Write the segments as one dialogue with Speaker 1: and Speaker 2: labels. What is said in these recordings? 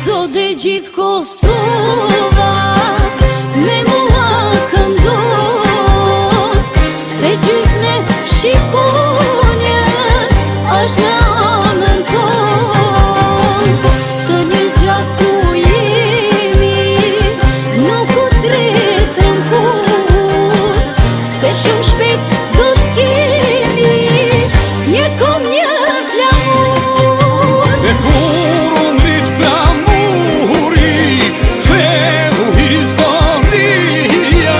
Speaker 1: Sot e gjithë Kosova me mua këndon, se gjysme Shqiponjës është me anën ton. Të një gjatë ku jemi nuk u tretën kur, se shumë shpejt do t'kemi një kom një flamur.
Speaker 2: E kur ngrit flamuri, theu historia,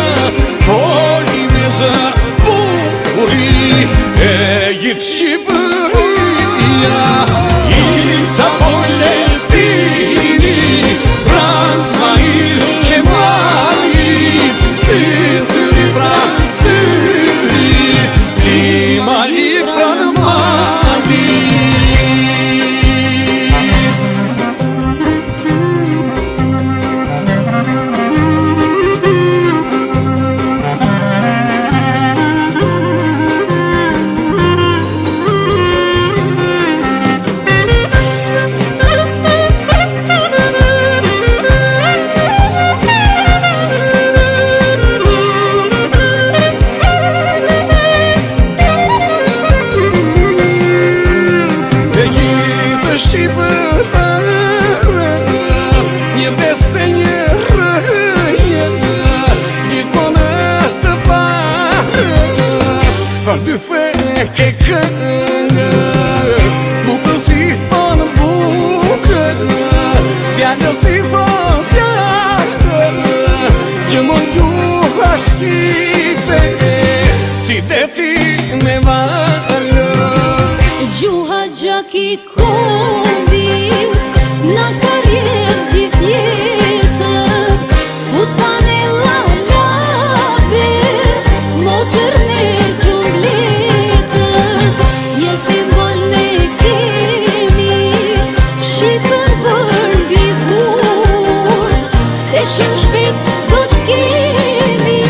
Speaker 2: foli me zëburi, e gjithë Shqipëria. Isa Poletini, Franz Mahir Qemali, si syri pran syri, si mali pran mali. Një beste një rëjë, një kone të parë, për dy feke këngë, bukë si thonë bukë, fjallë si thonë fjallë, që më gjuha shqipe, si të ti me valë.
Speaker 1: Gjuha gjaki kombit, na karjet gjithë jetën, fustane lalabe, motër me gjumletën, një simbol ne kemi, Shqipën për bigur, se shumë shpejt do t'kemi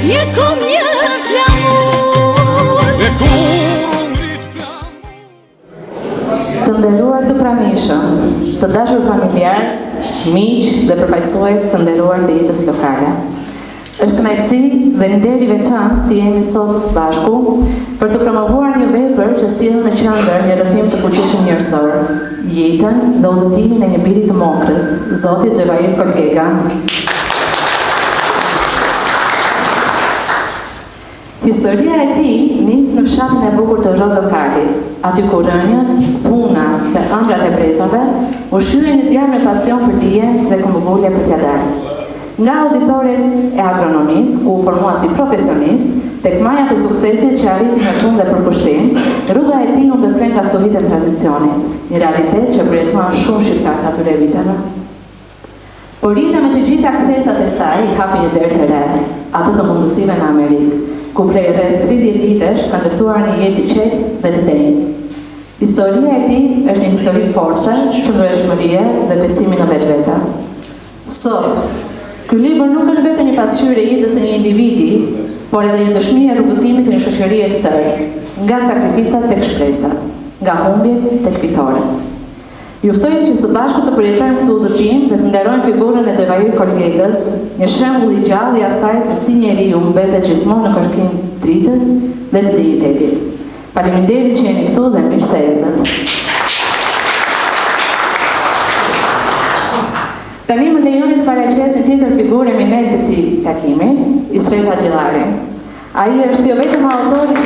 Speaker 1: një kom një flamur.
Speaker 2: E kur ngrit flamur.
Speaker 3: Të nderuar të pranishëm, të dashur familjar, miq dhe përfaqësues të nderuar të jetës lokale. Është kënaqësi dhe nder i veçantë të jemi sot së bashku për të promovuar një vepër që sjell në qendër një rrëfim të fuqishëm njerëzor, jetën dhe udhëtimin e një biri të mokrës, Zoti Xhevair Kolgega. Historia e tij nis në fshatin e bukur të Rodokalit, aty ku rënjët, puna dhe ëndrat e brezave u shyrën një djalë me pasion për dije dhe këmbëvulje për t'ia dalë. Nga auditoret e agronomisë, ku u formua si profesionist, tek marrja të suksesit që arriti në punë dhe përkushtim, rruga e tij u ndërprer nga stuhitë e tradicionit, një realitet që përjetuan shumë shqiptarë atyre viteve. Por jeta me të gjitha kthesat e saj i hapi një derë të re, atë të mundësive në Amerikë, ku prej rreth 30 vitesh ka ndërtuar një jetë të qetë dhe të denjë. Historia e tij është një histori force, qëndrueshmërie dhe besimi në vetvete. Sot, ky libër nuk është vetëm një pasqyrë e jetës së një individi, por edhe një dëshmi e rrugëtimit të një shoqërie të tërë, nga sakrificat tek shpresat, nga humbjet tek fitoret. Juftoj që së bashku të përjetojmë këtë udhëtim dhe të nderojmë figurën e Xhevair Kolgegës, një shembull i gjallë i asaj se si njeriu mbetet gjithmonë në kërkim dritës dhe të dignitetit. Faleminderit që jeni këtu dhe mirë se erdhët. Tani më lejoni të paraqes një tjetër figurë eminent të këtij takimi, Israel Haxhillari. Ai është jo vetëm autori që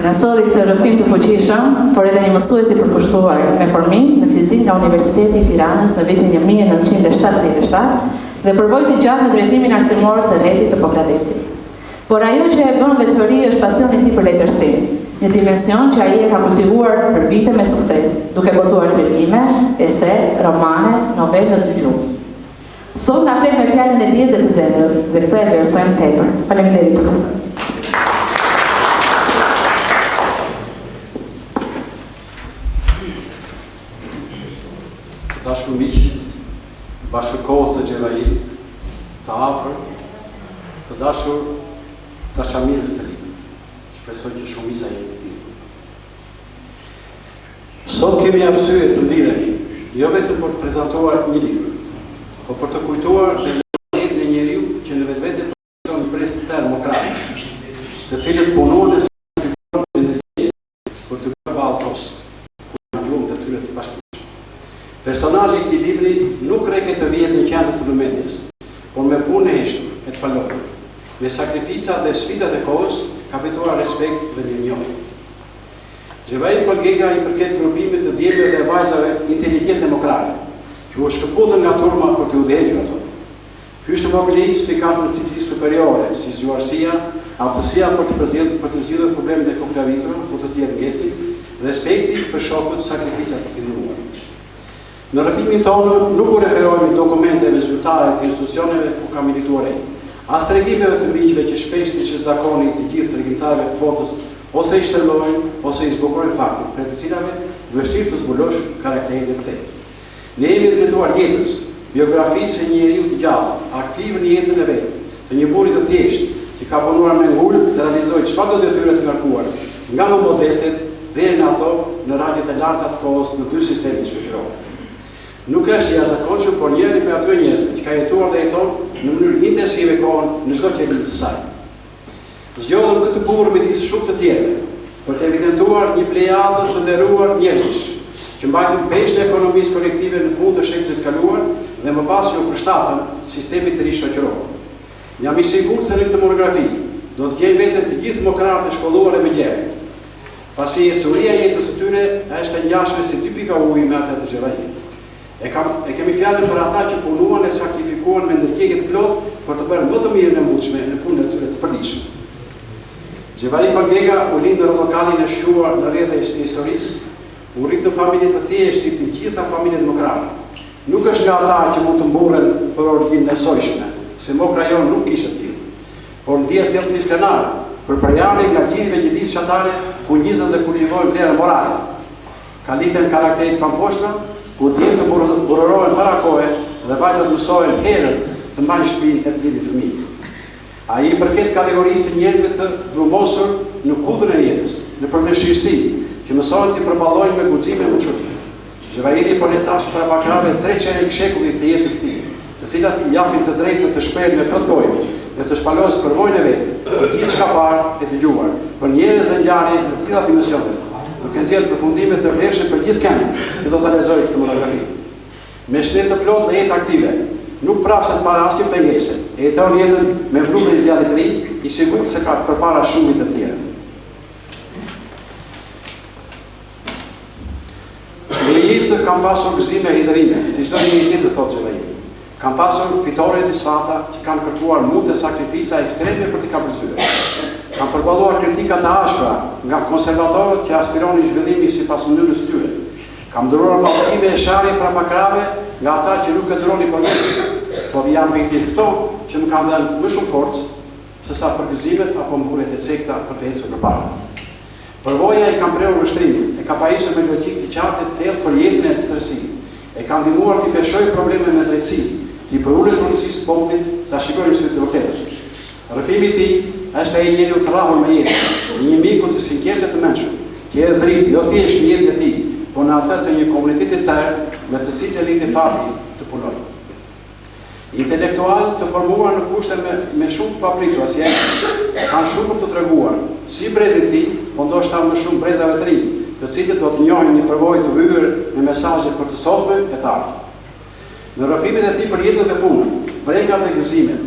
Speaker 3: na solli këtë rrëfim të fuqishëm, por edhe një mësues i përkushtuar me formim në fizikë nga Universiteti i Tiranës në vitin 1977 dhe përvojë të gjatë në drejtimin arsimor të rrjetit të Pogradecit. Por ajo që e bën veçori është pasioni i tij për letërsinë, një dimension që ai e ka kultivuar për vite me sukses, duke botuar tregime, ese, romane, novelë të gjuhë. Sot na flet me fjalën e dijes dhe të zemrës dhe këtë e vlerësojmë tepër. Faleminderit profesor.
Speaker 4: Të dashur miq, bashkëkohës të Xhevairit, të afër, të dashur dashamirës të librit. Shpresoj që shumica jeni këtu. Sot kemi arsye të mblidhemi, jo vetëm për të prezantuar një libër, por për të kujtuar jetën e njeriu që në vetvete përson një brez termokratik, të cilët punuan e sakrifikuan energji për të bërë baltos, ku në gjuhën të tyre të bashkëpunueshme. Personazhi i këtij libri nuk rreke të vihet në qendër të vëmendjes, por me punë e heshtur e të palotur, me sakrifica dhe sfidat e kohës, ka fituar respekt dhe mirënjohje. Xhevairi Polgega i përket grupimit të djemve dhe vajzave inteligjent demokrate, që u shkëputën nga turma për të udhëhequr ato. Ky është vogëli spikatën e cilësisë superiore, si zgjuarësia, aftësia për të zgjidhur problemet e konklavitura, ku të jetë gesti, respekti për shokët, sakrifica për të ndihmuar. Në rrëfimin tonë nuk u referohemi dokumenteve zyrtare të institucioneve ku ka milituar ai, as tregimeve të miqve që shpesh siç është zakoni të gjithë tregimtarëve të botës ose i shtrëmbojnë ose i zbukurojnë faktin, për të cilave vështirë të zbulosh karakterin e vërtetë. Ne jemi drejtuar jetës, biografisë së një njeriu të gjallë, aktiv në jetën e vet, të një burri të thjeshtë që ka punuar me ngul të realizojë çfarëdo detyre të ngarkuar, nga më modestet deri në ato në rangjet e larta të kohës në dy sistemet shoqërore. Nuk është i jashtëzakonshëm, por njëri prej atyre njerëzve që ka jetuar dhe jeton në mënyrë intensive kohën në çdo qeveri të saj. Zgjodhëm këtë burr midis shumë të tjerëve për të evidentuar një plejadë të nderuar njerëzish që mbajtën peshën e ekonomisë kolektive në fund të shekullit të kaluar dhe më pas që u përshtatën sistemit të ri shoqëror. Jam i sigurt se në këtë monografi do të gjejmë veten të gjithë demokratë të shkolluar e me gjerë, pasi ecuria e jetës së tyre është e ngjashme si dy pika uji me atë të Xhevairit. E kemi fjalën për ata që punuan e sakrifikuan me ndërgjegjë të plot për të bërë më të mirën e mundshme në punën e tyre të përditshme. Xhevairi Polgega u lind në Rodokalin e shquar në rrjedhë e historisë, u rrit në familje të thjeshtë si të gjitha familjet demokrate. Nuk është nga ata që mund të mburren për origjinë e sojshme, se mokra jon nuk kishte të tillë, por ndjehet thellësisht krenar për përjavje nga gjidhjeve gjidhës shatare ku ngjizën dhe kultivojnë vlera morale. Ka litën karakterit pamposhtra, ku djemt të burërohen para kohe dhe vajzat mësohen herët të mbajnë shtëpinë e të lidhin fëmijë. Ai i përket kategorisë të njerëzve të brumosur në kudrën e jetës, në përveshësi, që mësohen të përballojnë me guxime më çuditshme. Xhevairi po letash para bakrave 3 çerek shekullit të jetës së tij, të cilat i japin të drejtën të shprehën me plot gojë dhe të shpalosë përvojën e vet, për gjithçka parë e dëgjuar, për njerëz dhe ngjarje në të gjitha dimensionet, duke nxjerrë përfundime të vlefshme për gjithë kënd që do ta lexojë këtë monografi. Me shëndet të plot dhe jetë aktive, nuk prapset para asnjë pengese, e jeton jetën me vrumën e idealit të ri, i sigurt se ka përpara shumit të tjerë. Në jetë kam pasur gëzime e hidërime, si çdo një jetë thotë Xhevairi. Kam pasur fitore e disfata që kanë kërkuar mund të sakrifica ekstreme për t'i kapërcyer. Kam përballuar kritika të ashpra nga konservatorët që aspironin zhvillimi sipas mënyrës së tyre. Kam duruar mallkime e sharje pra pakrave nga ata që nuk e duroni progresin, por jam rritur këto që më kanë dhënë më shumë forcë se sa përgëzimet apo mburjet e cekta për të ecur përpara. Përvoja i kam prerur vështrimin, e ka pajisur me logjikë të qartë të thellë për jetën e tërësisë. E kam ndihmuar të peshoj probleme me drejtësi, të përulet mundësisë së popullit ta shikojnë në sy të vërtetës. Rrëfimi i tij është ai njeriu të rrahur me jetën, një miku të sinqertë të mençur, që e dritë jo thjesht në jetën e tij, por në atë të një komuniteti të tërë me të cilët e lindi fati të punojë. Intelektual të formuar në kushte me shumë të papritura si ai, kanë shumë për të treguar, si brezit ti, po ndoshta më shumë brezave të rinj, të cilët do të njohin një përvojë të hyrë me mesazhe për të sotme e të ardhmen. Në rrëfimet e tij për jetën dhe punën, brengat e gëzimet,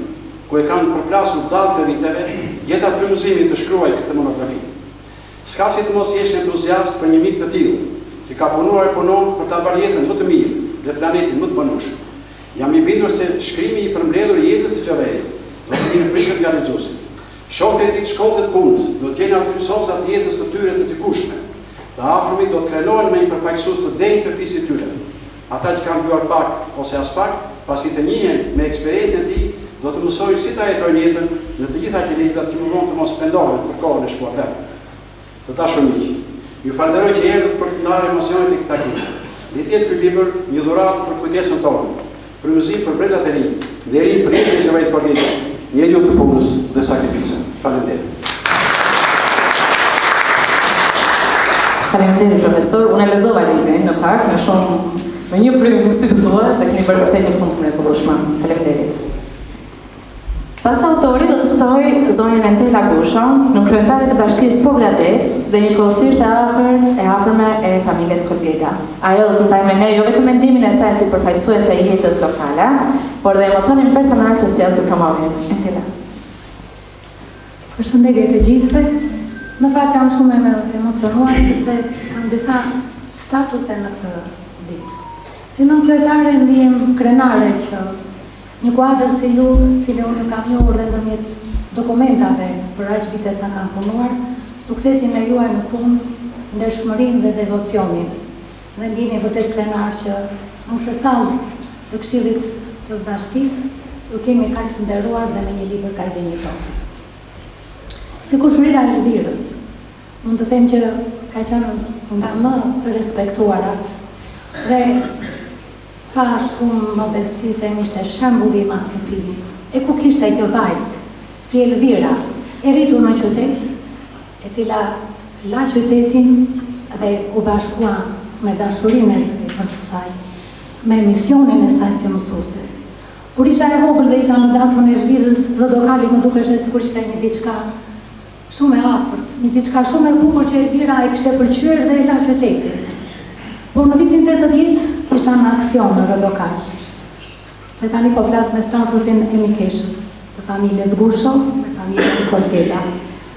Speaker 4: ku e kanë përplasur dalët e viteve, gjeta frymëzimin të shkruaj këtë monografi. S'ka si të mos jesh entuziast për një mik të tillë, që ka punuar e punon për ta bërë jetën më të mirë dhe planetin më të banueshëm. Jam i bindur se shkrimi i përmbledhur jetës së Xhaverit do të mirëpritet nga lexuesit. Shokët e tij të shkollës të punës do të gjenë aty sopsa të jetës të tyre të dikushme. Të afërmit do të krenohen me një përfaqësues të denjë të fisit tyre. Ata që kanë byer pak ose as pak, pasi të njihen me eksperiencën e tij, do të mësojnë si ta jetojnë jetën në të gjitha qelizat që mundon të mos spendohen për kohën e shkuar. Të dashur miq, ju falenderoj që erdhët për të ndarë emocionet e këtij takimi. Le të jetë ky libër një dhuratë për kujtesën tonë, frymëzim për bredat e rinj, nderim për jetën e Xhavait Korgegës, një editor të punës dhe sakrificës. Faleminderit.
Speaker 3: Faleminderit profesor, unë e lexova librin në fakt me një frymë si të thua, dhe keni bërë vërtet një punë të mrekullueshme. Faleminderit. Pas autori do të ftoj zonjën Entela Gusha, kryetarë të Bashkisë Pogradec dhe një kohësisht e afërme e familjes Kolgega. Ajo do të ndajë me ne jo vetëm mendimin e saj si përfaqësuese e jetës lokale, por dhe emocionin personal që sjell për promovimin. Entela.
Speaker 5: Përshëndetje të gjithëve. Në fakt jam shumë emocionuar sepse kam disa statuse në këtë ditë. Si nënkryetare ndihem krenare që një kuadër si ju, cile unë kam njohur dhe ndërmjet dokumentave për aq vite sa kam punuar, suksesin e juaj në punë, ndershmërinë dhe devocionin. Dhe ndihemi vërtet krenar që në këtë sallë të Këshillit të Bashkisë ju kemi kaq të nderuar dhe me një libër kaq dinjitos. Sikur Shrira Elvirës, mund të them që ka qenë nga më të respektuarat dhe pa shumë modesti se ishte shembulli i emancipimit. E ku kishte kjo vajzë, si Elvira, e rritur në qytet, e cila la qytetin dhe u bashkua me dashurinë e përsë saj, me misionin e saj si mësuese. Kur isha e vogël dhe isha në dasmën e Elvirës, Rodokali më dukeshte sikur ishte një diçka shumë e afërt, një diçka shumë e bukur që Elvira e kishte pëlqyer dhe e la qytetin. Por në vitin 80 isha në aksion në Rodokal. Dhe tani po flas me statusin e mikeshës të familjes Gusho, me familjen Kolgega.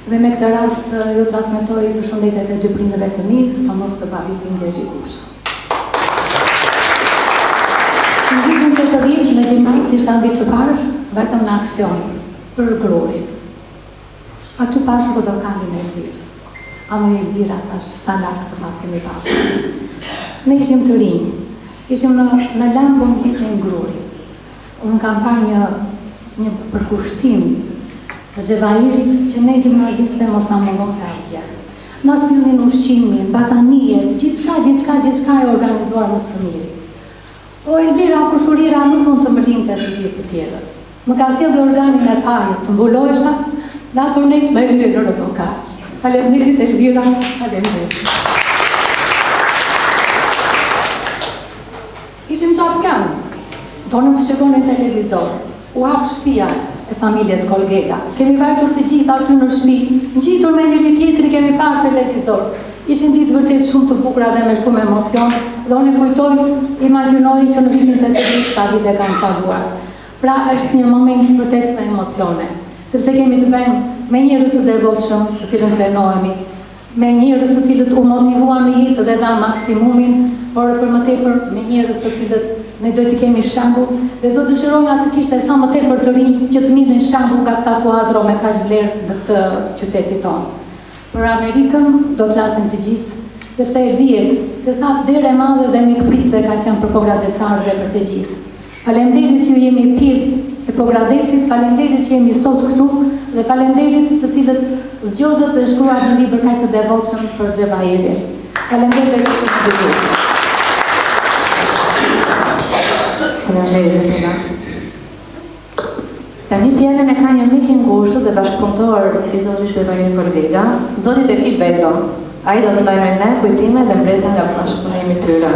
Speaker 5: Dhe me këtë rast ju transmetoj përshëndetjet e dy prindërve të mi, sidomos të babitin Gjergji Gusho. Në vitin 80 në gjimnaz isha në vit të parë vetëm në aksion për Grurin. Aty pash Rodokalin e Elvirës. Amo Elvira thash sa lart të pas kemi pasur. Ne ishim të rinj, ishim në lambë më kisnim Grurin. Unë kam parë një përkushtim të Xhavairit që ne gjimnazistëve mos na mungon të asgjë. Na sillnin ushqimin, batanijet, gjithçka e organizuar më së miri. Po Elvira apo Shurira nuk mund të më linte si gjithë të tjerët. Më ka sjellë organin e pajës të mbulohesha, dhe ato net me hyrë në Rodokal. Faleminderit Elvira, faleminderit. Ishim qafkan, tonë më shqegonin televizor, u hapë shtëpia e familjes Kolgega. Kemi vajtur të gjithë aty në shtëpi, ngjitur me njëri tjetrin kemi parë televizor. Ishin ditë vërtet shumë të bukura dhe me shumë emocion, dhe unë kujtoj, imagjinoj që në vitin 80 sa vite kanë paguar. Pra është një moment vërtet me emocione, sepse kemi të bëjmë me njerëz të devotshëm, të cilën krenohemi, me njerëz të cilët u motivuan në jetë dhe dhanë maksimumin, por për më tepër me njerëz të cilët ne do t'i kemi shembull dhe do dëshiroja të kishte sa më tepër të rinj që të mirën shembull nga këta kuadro me kaq vlerë në të qytetit tonë. Për Amerikën do të flasin të gjithë, sepse e dihet se sa derë e madhe dhe mikpritëse ka qenë për pogradecarëve për të gjithë. Faleminderit që jemi pjesë e Pogradecit, faleminderit që jemi sot këtu dhe faleminderit të cilët zgjodhët dhe shkruat një libër kaq të devotshëm për Xhavairin. Faleminderit që të gjithë.
Speaker 3: Faleminderit Entela. Tani fjalën e ka një mik i ngushtë dhe bashkëpunëtor i zotit Xhavair Kolgega, zoti Teki Bello. Ai do të ndajë me ne kujtime dhe mbresë nga bashkëpunimi i tyre.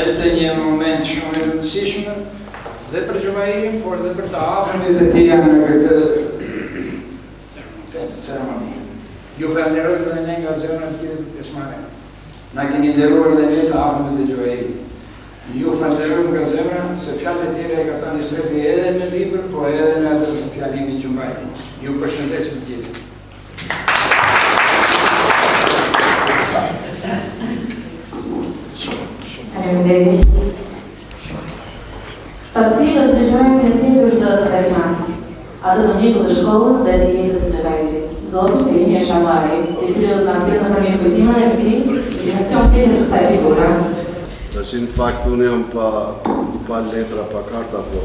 Speaker 6: Është një moment shumë i rëndësishëm dhe për Xhavairin, por dhe për të afërmit e tij në këtë ceremoni. Ju falenderoj dhe ne nga zemra të pjesëmarrë. Na keni nderuar dhe ne të afërm të Xhavairit. Ju falenderoj nga zemra se fjalët e tjera e ka thënë Srefi edhe në libër, po edhe në atë fjalimin që mbajti. Ju përshëndes të gjithë.
Speaker 3: Faleminderit. Pastaj do të dëgjojmë një tjetër zot të veçantë, atë të mikut të shkollës dhe të jetës së Xhavairit, zoti Felimi Shamari, i cili do të na sjellë nëpër një kujtim e tij dimension tjetër të kësaj figure.
Speaker 7: Tash në fakt unë jam pa letra, pa karta, po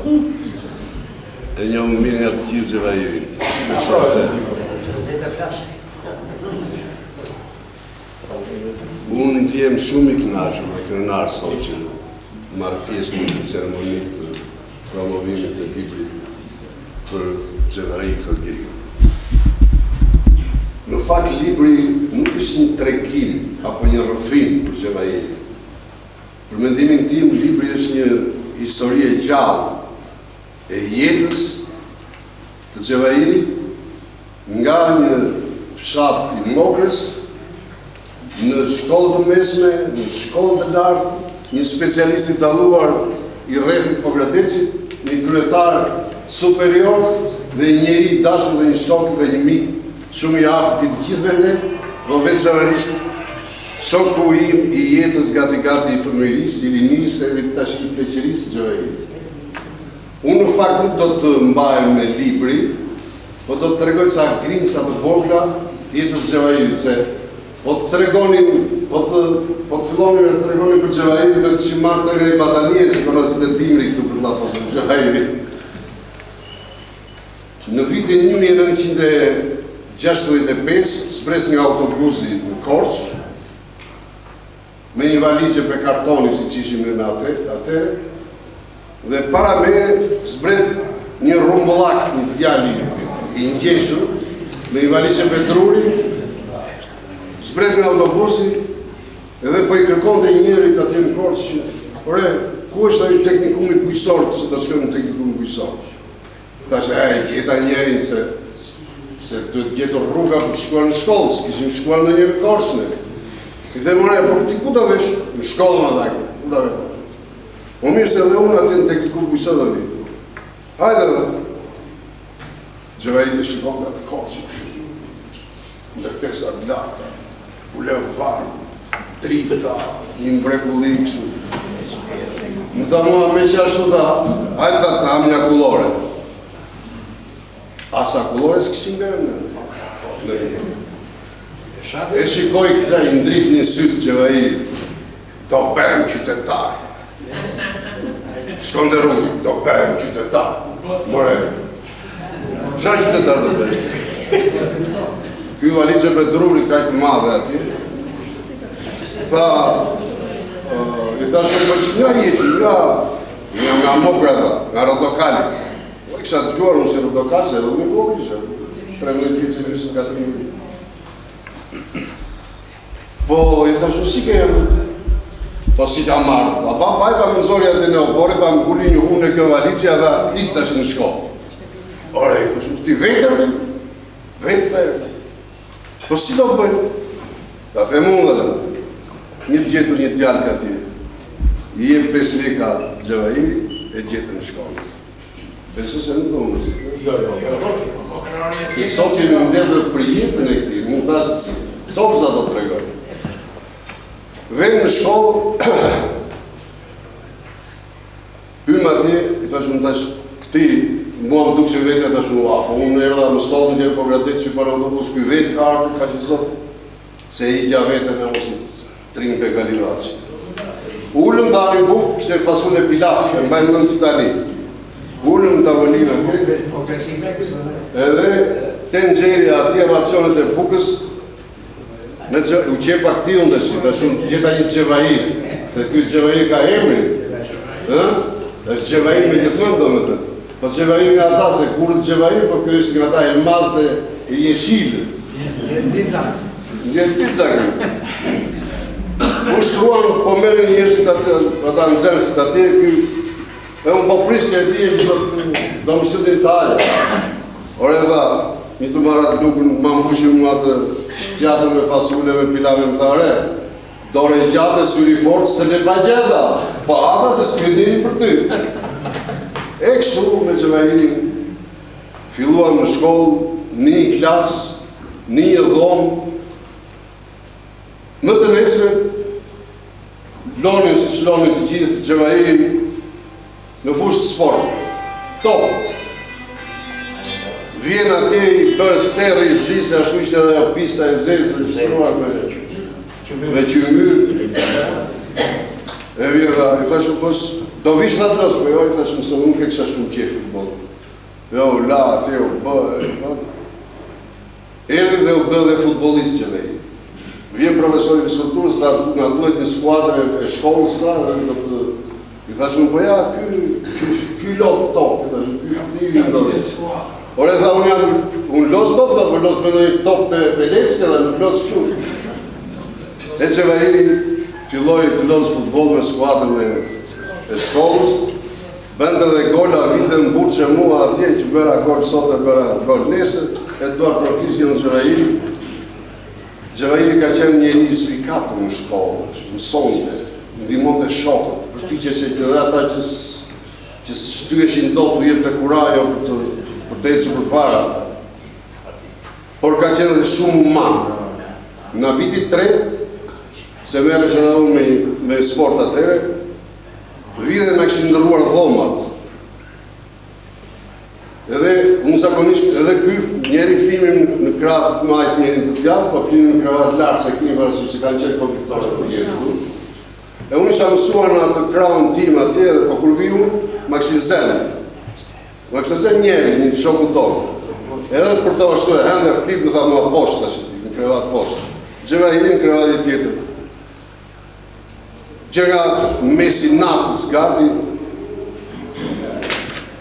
Speaker 7: e njoh mirë nga të gjithë Xhavairit. Unë të jem shumë i kënaqur dhe krenar sot që marrë pjesë në ceremonitë të promovimit të librit për Xhavari Kërgegën. Në fakt, libri nuk është një tregim apo një rrëfim për Xhavairin. Për mendimin tim, libri është një histori e gjallë e jetës të Xhavairit nga një fshat i Mokrës në shkollë të mesme, në shkollë të lartë, një specialist i dalluar i rrethit Pogradecit, një kryetar superior dhe një njeri i dashur dhe një shok dhe një mik shumë i afërt i të gjithëve ne, por veçanërisht shoku im i jetës gati i fëmijërisë, i rinisë dhe tash i pleqërisë Xhavairit. Unë në fakt nuk do të mbahem me libri, po do të tregoj ca grimca të vogla të jetës Xhavairit, se po të tregonim, po të fillonim të tregonim për Xhavairin, do të ishim marrë të nga i batanije, se do nësit e timri këtu për të lafosur të Xhavairit. Në vitin 1965, zbres një autobusi në Korçë, me një valigje për kartoni, si që ishim në atere, dhe para me zbret një rumbullak, një djali i ngjeshur, me një valigje për druri, zbret në autobusi, edhe po i kërkon dhe njerit atje në Korçë, ore, ku është ai teknikumi bujësor, se të shkojmë në teknikumi bujësor? Tash, gjeta njerin se duhet gjetur rruga për të shkuar në shkollë, s'kishim shkuar në njëri Korçë. I dhe mëre, po ti ku të vesh? Në shkollë më dhake, ku të vesh? O mirë se edhe unë atje në teknikumi bujësor dhe vi. Hajde dhe. Xhavairin e shikon nga të Korçë, në teksa larta, bulevard, drita, një mrekulli kështu. Më tha mua me që ashtu tha, hajtë tha të ham një akullore. Asa akullore s'kishin bërë në jetë. E shikoj këta i ndrit një sytë Xhavairit, do bërëm qytetar. Shkon dhe rrugë, do bërëm qytetar. More, shaj qytetar do bërështë? Ky valigje për druri ka të madhe atje. Tha, i tha shumë për që nga jeti, nga Mokra tha, nga Rodokali. I kisha të gjuar unë si Rodokali, se edhe unë i vogël isha, 13 vjetë që gjysëm 14 vjetë. Po, i tha shumë si ke rrute? Po si ka marrë, tha, pa i tha më nëzori atë në opore, tha më kulli një hunë e kjo valigje, tha, i këta që në shkollë. Ore, i tha shumë, ti vetë rrë? Vetë tha rrë. Po si do bëjë? Ta them unë dhe një gjetur një djallë ka ti, i jem 5 leka Xhavairi e gjetër në shkollë. Besu se nuk do më nëzitë. Se sot jemi më ledër për jetën e këti, më thashtë sobza do të tregoj. Vem në shkollë, hymë atje, i thashtë në tash këti, mua më duk që vetë e tash në po unë erdha më sotë që po gradet që për autobus, këj vetë ka ardhë, ka që zotë, se i gja vetë me mosë trinë për Galivaqë. Ullëm të arin bukë, kështë e fasun e pilafi, e mbajnë nënë si tani. Ullëm të avëlinë atje, edhe tenxeri atje, racionet e bukës, u gjepa këti unë dhe shi, gjeta një Xhavair, se kjo Xhavair ka emrin, është Xhavair me gjithmonë do më të. Po Xhavair nga ata, se kurët Xhavair, po kjo është nga ata Elmas dhe Jeshilë. Nxerë cica kënë. Unë shtruan, po mërë njërësit ata nëzënësit atje, e unë po prisë që e ti e do më shëtë një talë. Ore dha, një të marat lukën, ma mbushim më atë pjatën me fasule me pilave më thare, dore gjate, syri fort, se le pa gjeta, pa ata se s'pjëdini për ty. E kështu me Xhevahirin, filluan në shkollë, një klasë, një dhomë, më të nesme, loni si që loni të gjithë, Xhevahiri në fushë të sportit. Top! Vjen atje i bërë sterë i zisë, ashtu ishte edhe pista e zezë, shtruar me qymyrë. E vjen dhe, i thashë, pës, do vishë në atros, për jo, i thashë, nëse unë ke kësha shumë qefë futbol. Jo, la, atje, u bë, erdi dhe u bë dhe futbolist Xhevahiri. Vjen profesori fizikulturës, nga duhet një skuadrë e shkollës ta, dhe do të... I thashë, unë, po ja, ky lot top, i thashë, ky ti vjen dore. Ore, tha, unë los top, tha, për los me dojë top pe Lecke dhe nuk los shumë. E Xhevahiri filloj të los futbol me skuadrën e shkollës, bënde dhe gola, vinte në burë që mua atje, që bëra gol sot e bëra gol nesër, e duar trofisje në Xhevahiri. Xhevahiri ka qenë një sfikatur në shkollë, mësonte, ndihmonte shokët, përpiqeshe që dhe ata që shtyeshin dot u jep të kurajo për të ecur përpara. Por ka qenë dhe shumë human. Në vitit 3, se merresh edhe unë me sport atëre, vide na kishin ndërruar dhomat. Edhe unë zakonisht, edhe ky njeri flimin në kratë majt njerin të tjatë, po flimin në kravat lartë, se kini parasysh që kanë qenë konviktore të tjerë këtu. E unë isha mësuar në atë krahun tim atje, dhe po kur vi unë, ma këshin zenë. Ma këshin zenë njeri, një shoku tonë. Edhe për të ashtu e hende, flip më tha mua poshtë ashtë ti, në kravat poshtë. Xhevahiri në kravat tjetër. Që nga mesi natës gati,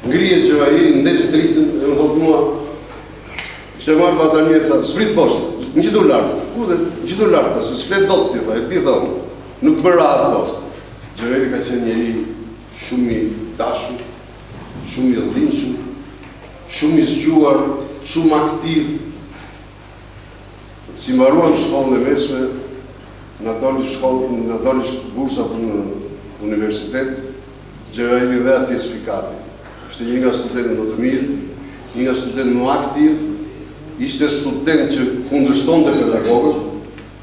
Speaker 7: ngrije Xhevahiri, ndesh dritën, e më thotë mua, që marrë batanije, tha, s'prit poshtë, në gjithu lartë, ku dhe, gjithu lartë, se s'flet do të ti, tha, e ti tha unë, nuk bëra atë poshtë. Xhevahiri ka qenë njeri shumë i dashur, shumë i dhimbshëm, shumë i zgjuar, shumë aktiv. Si mbaruam shkollën e mesme, na doli bursa për në universitet, Xhevahiri dhe atje sfikati. Ishte një nga studentët më të mirë, një nga studentët më aktiv, ishte student që kundërshtonte pedagogët,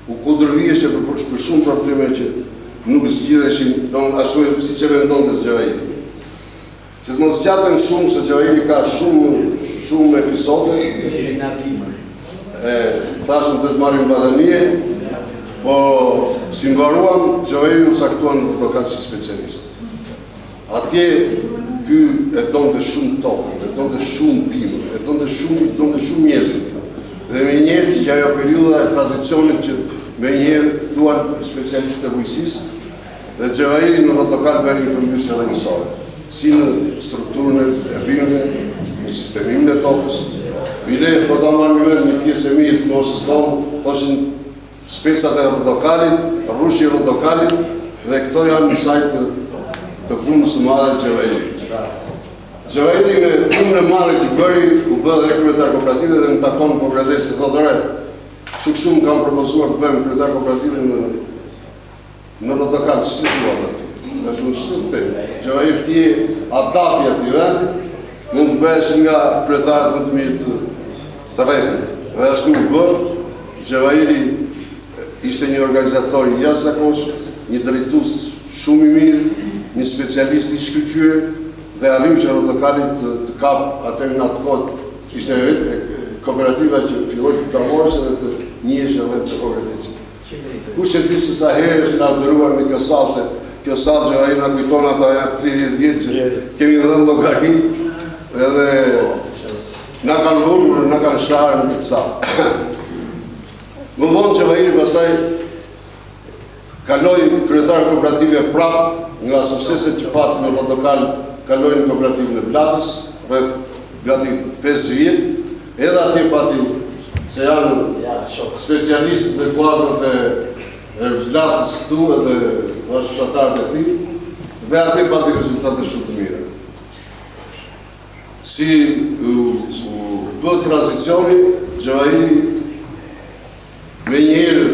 Speaker 7: u kundërviheshe për shumë probleme që nuk zgjidheshin, ashtu si që vendonte Xhevahiri. Që të mos zgjaten shumë, se Xhevahiri ka shumë episode, thashëm të marrim badanie, po si mbaruam, Xhevahiri u caktuan në protokoll si specialist. Atje ky e donte shumë tokën, e donte shumë bimën, e donte shumë njerëzit. Dhe me njerë që ajo periuda e tranzicionit që me njerë duan specialistë e bujësisë, dhe Xhevahiri në protokoll bërë një përmbysje rrënjësore, si në strukturën e bimëve, në sistemimin e tokës. Bile, po ta marrë një pjesë e mirë të mosës tonë, thoshin specat e rotokallit, rrushi rotokallit, dhe këto janë në sajtë të punës së madhe të Xhevahirit. Xhevahiri me punën e madhe që bëri, u bë dhe kryetar kooperative dhe më takon po kredesi se thotë re, shumë kam propozuar të bëjmë kryetar kooperative në rotokal, që si thua dhe ti? Dhe shumë që të thejmë. Xhevahiri ti e adapja të vendi, mund të bëhesh nga kryetarët më të mirë të rrethit. Dhe ashtu u bë, Xhevahiri ishte një organizator i jashtëzakonshëm, një drejtues shumë i mirë, një specialist i shkëlqyer, dhe arrim që rotokalit të kap atë në atë kohë, ishte kooperativa që filloi të dallohesh edhe të njihesh rreth të kooperativës. Kush e di se sa herë është na dëruar në kjo sallë, se kjo sallë Xhevahiri na kujton ata janë 30 vjet që kemi dhënë llogari, edhe na kanë vurur, na kanë sharë në këtë sallë. Më vonë Xhevahiri pasaj kaloi kryetar kooperative prap, nga sukseset që pati në rotokal, kaloi në kooperativën e Placës, rreth gati 5 vjet, edhe atje pati se janë specialistët dhe kuadrët e Placës këtu edhe fshatarët e tij, dhe atje pati rezultate shumë të mira. Si u bë tranzicioni, Xhevahiri me njëherë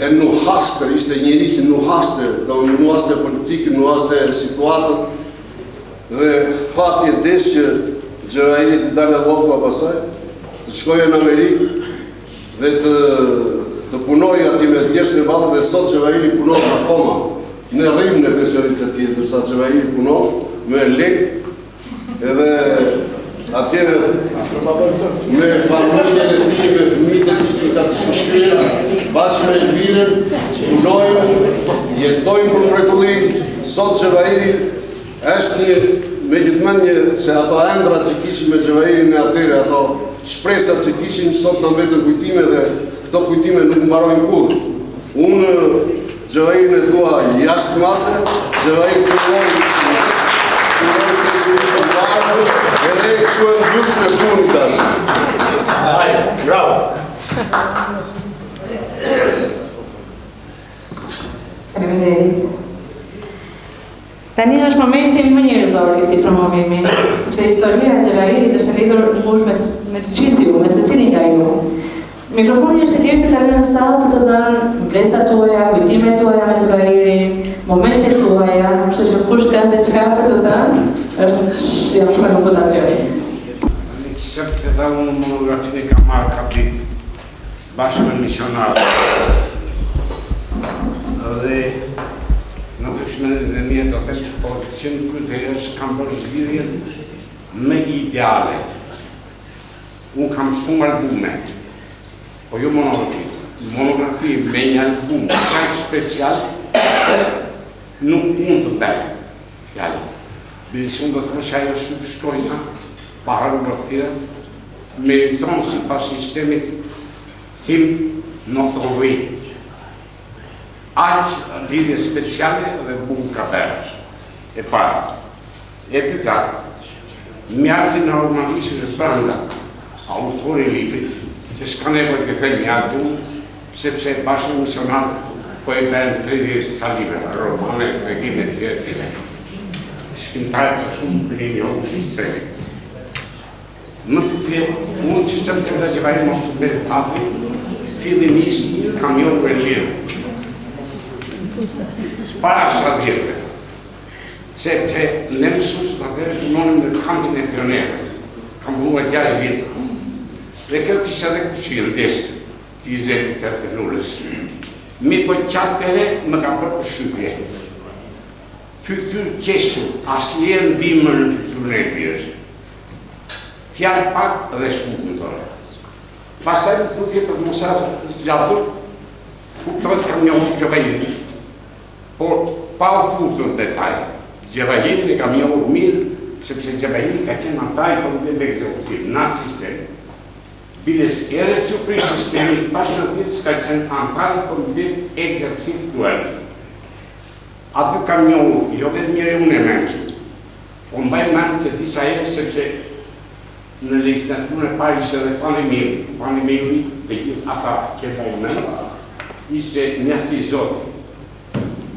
Speaker 7: e nuhaste, ishte njëri që nuhaste politikën, nuhaste situatën, dhe fati e desh që Xhavahiri të dalë dhotëma pasaj, të shkojë në Amerikë dhe të punoj ati me tjerës në balë, dhe sot Xhavahiri punoj akoma në rrim në pensionistë të tjerë, dërsa Xhavahiri punoj me lek edhe atje me familjen e ti, me fëmijët e ti që ka të shkëqyrë, bashkë me Elvinën, punojnë, jetojnë për mrekulli. Sot Xhavahiri është një, me gjithmen një, se ato endrat që kishim me Xhavahirin e atyre, ato shpresat që kishim, sot në mbetën kujtime dhe këto kujtime nuk mbarojnë kur. Unë Xhavahirin e dua jashtë mase, Xhavahirin punojnë të barë, edhe e kështu e në gjukës në punë të.
Speaker 4: Bravo!
Speaker 3: Faleminderit. Tani është momenti më njerëzor i këtij promovimi, sepse historia e Xhavahirit është lidhur ngushtë me të gjithë ju, me secilin nga ju. Mikrofoni është i lirë të kalojë në sallë për të dhënë impresat tuaja, kujtimet tuaja me Xhavahirin, momentet tuaja, kështu që kush ka diçka për të thënë, jam shumë e lumtur ta dëgjoj.
Speaker 8: Qëpë të da unë monografinë e ka marrë kapit bashkë me misionarë. Dhe në të shmenet dhe mjetë do theshtë, por që në kryterës kam bërë zhvidhjen me ideale. Unë kam shumë albume, po jo monografi me një album kaj special, nuk mund të bëjë fjallë. Bilisën do të thosha ajo shkojna, paharu vërthira, meriton si pas sistemit thim në të rrujt. Aqë lidhje speciale dhe buku kaperës. E para. E pyta, mjarti normalisht është branda, autori librit, që s'ka nevoj të thej mjartu, sepse bashkë misionatë po e bërën 30 ca libra, romane, tregime, tjere. Shkimtarët të shumë për një njohë që i sëri. Më të pjetë, unë që të të të Xhavahiri mos të betë atri, fillimisht kamion për lirë. Para 7 vjetëve. Sepse në mësus të të shënonim në kampin e pionerët. Kam buar 6 vjetë. Dhe kjo kisha dhe kushirë desë, i zetit të të nullës. Mi po qatë thele më ka bërë për shqypje. Fytyr qeshu, asnjëherë ndihmën në fytyrën e birës. Fjalë pak dhe shumë tërë. Pastaj më thotë për mosar zgjathur, kuptohet kam një Xhavahiri. Por pa u futur në detaj, Xhavahirin e kam njohur mirë, sepse Xhavahiri ka qenë antar i Komitetit Ekzekutiv në sistem. Biles edhe surprizë sistemi pas në vit ka qenë antar i Komitetit Ekzekutiv dual. Atë kam njohur, jo vetëm njëri unë e mençur. Po mbaj mend që disa herë sepse në legislaturën e parë ishte edhe pandemia, dhe gjithë ata që mbaj mend, ishte mjafti zoti.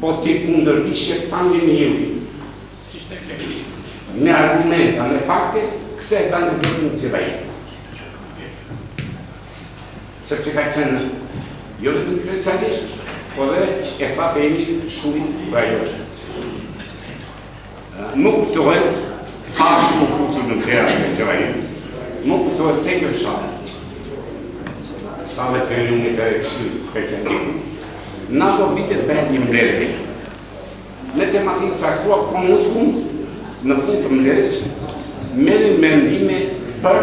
Speaker 8: Po ti kundërvishe pandemia. Me argumenta, me fakte, këse e kanë të bëjtë në Xhavahiri. Sepse ka qenë, jo dhe të specialistë, po dhe e fa fejnë shumë brajosë. Nuk kuptohet, ka shumë futur në kreat në Xhavahiri. Nuk kuptohet te kjo shatë. Sa dhe të një një për e kështu të qenë. Në ato vitet bëhet një mbledhje. Me tematikë saktua, po në fund të mbledhjes, merrin mendime për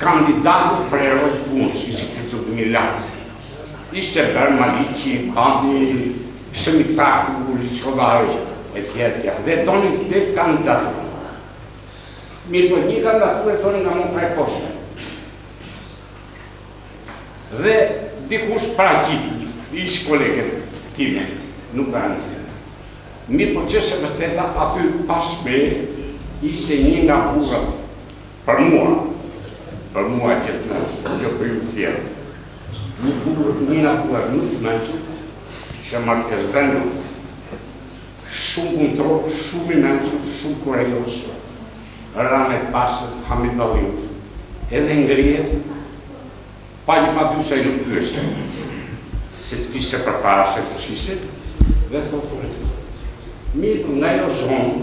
Speaker 8: kandidatët për eroj punës, ishte këtu të Milac. Ishte bërë Maliqi, Bandi, Shëmitaku, Liçkodari, etc. Dhe tonin 8 kandidatë. Mirë për një kandidatë e tonin nga mund praj poshtë. Dhe dikush paraqit, ish kolegën time, nuk ka nëse. Mirë për që se vërteta, aty pas me, ishte një nga burrat për mua që të kjo për ju të thjerë. Një nga burrat nuk të menqë, që marrë e zvendu, shumë kontrol, shumë i menqë, shumë korejos, rane pasë, Hamid Baliu, edhe ngrijet, pa një pa dy se nuk pyesë. se të kishte përpara se kushiste, dhe thotë, mirë nga jo zonë,